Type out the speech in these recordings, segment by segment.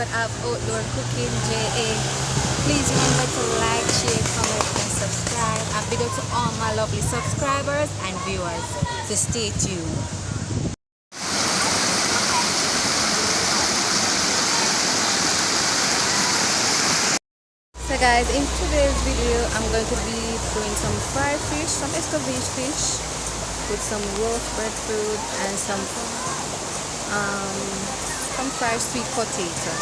episode of Outdoor Cooking JA. Please remember to like, share, comment, and subscribe. And big up to all my lovely subscribers and viewers. So stay tuned. So guys, in today's video, I'm going to be doing some fried fish, some escovitch fish with some roast breadfruit and some fried sweet potato.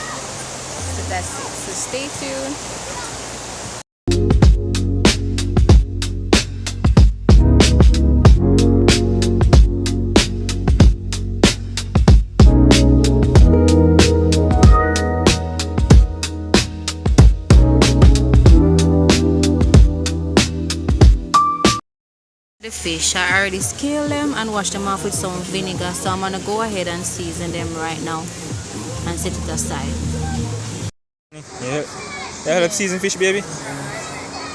So that's it. So stay tuned. The fish, I already scaled them and washed them off with some vinegar, so I'm gonna go ahead and season them right now and set it aside. Yeah, help season fish, baby.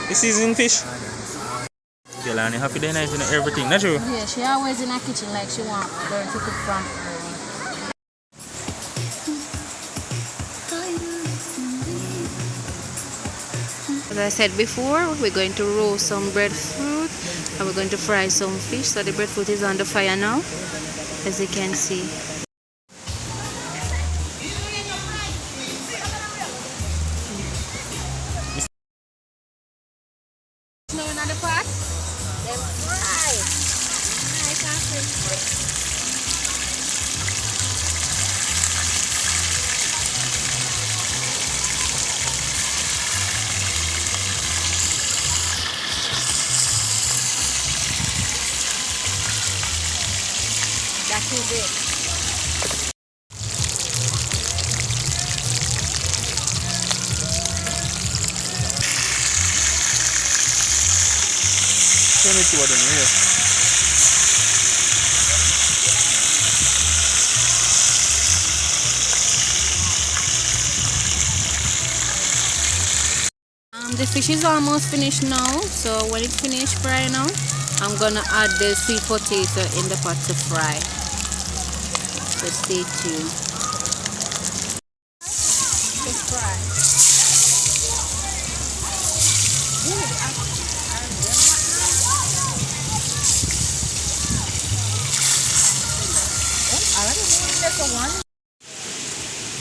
You season fish? Girl, and you happy day night and everything, not true? Yeah, she always in her kitchen like she want learn to cook from early. As I said before, we're going to roast some breadfruit and we're going to fry some fish. So the breadfruit is on the fire now, as you can see. Snow in the pot, then fry. Nice and crispy. That is it. Let me see what in here. The fish is almost finished now, so when it's finished frying now, I'm gonna add the sweet potato in the pot to fry. So stay tuned. Just fry.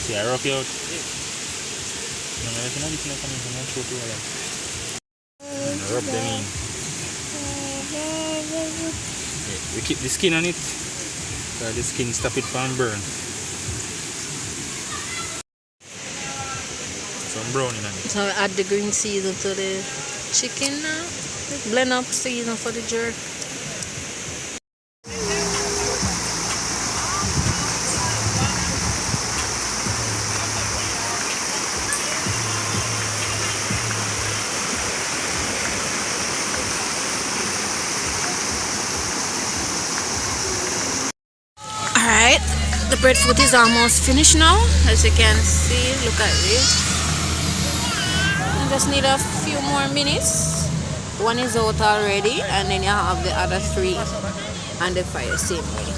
See, I rock you out. No, I cannot be coming from one foot and rub them in. Yeah, we keep the skin on it, so the skin stop it from burn. Some browning on it. So I add the green season to the chicken now. Blend up season for the jerk. Alright, the breadfruit is almost finished now, as you can see. Look at this. You just need a few more minutes. One is out already, and then you have the other three on the fire same way.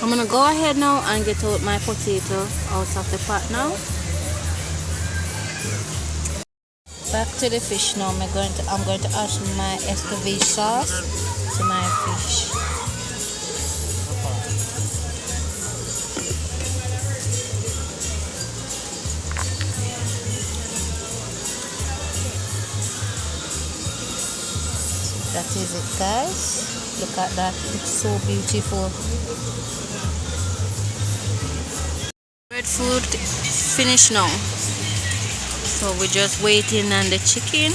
I'm gonna go ahead now and get out my potato out of the pot now. Back to the fish now. I'm going to add my escovitch sauce to my fish. That is it, guys. Look at that, it's so beautiful. Breadfruit finished now. So we're just waiting on the chicken.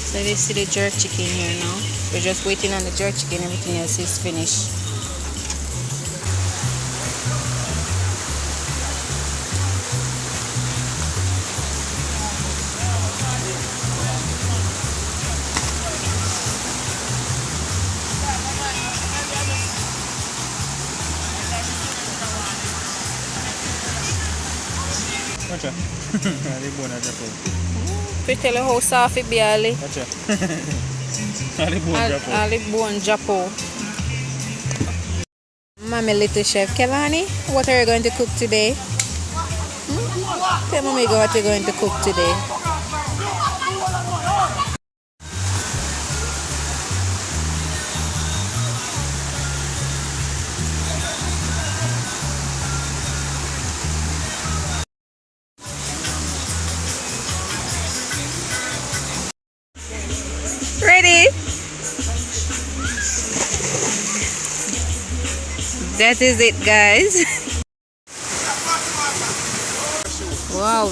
So this is the jerk chicken here now. We're just waiting on the jerk chicken, everything else is finished. Macam? Dia buat ada apa? We tell you how soft it be, Ali. Gotcha. Ali bone drop out. Ali bone drop out. Mommy little chef Kelani, what are you going to cook today? Tell mommy what you're going to cook today. Ready? That is it, guys. Wow,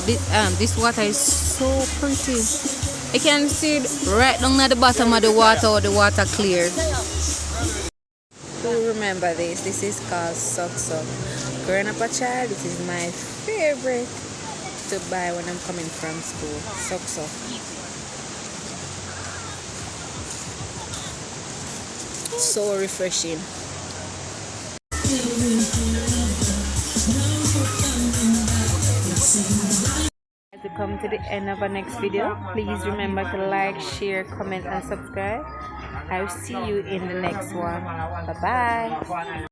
this water is so pretty. You can see it right down at the bottom of the water, or the water clear. Do remember this. This is called Sok Sok. Growing up a child, this is my favorite to buy when I'm coming from school. Sok Sok. So refreshing. As we come to the end of our next video, please remember to like, share, comment and subscribe. I'll see you in the next one. Bye bye.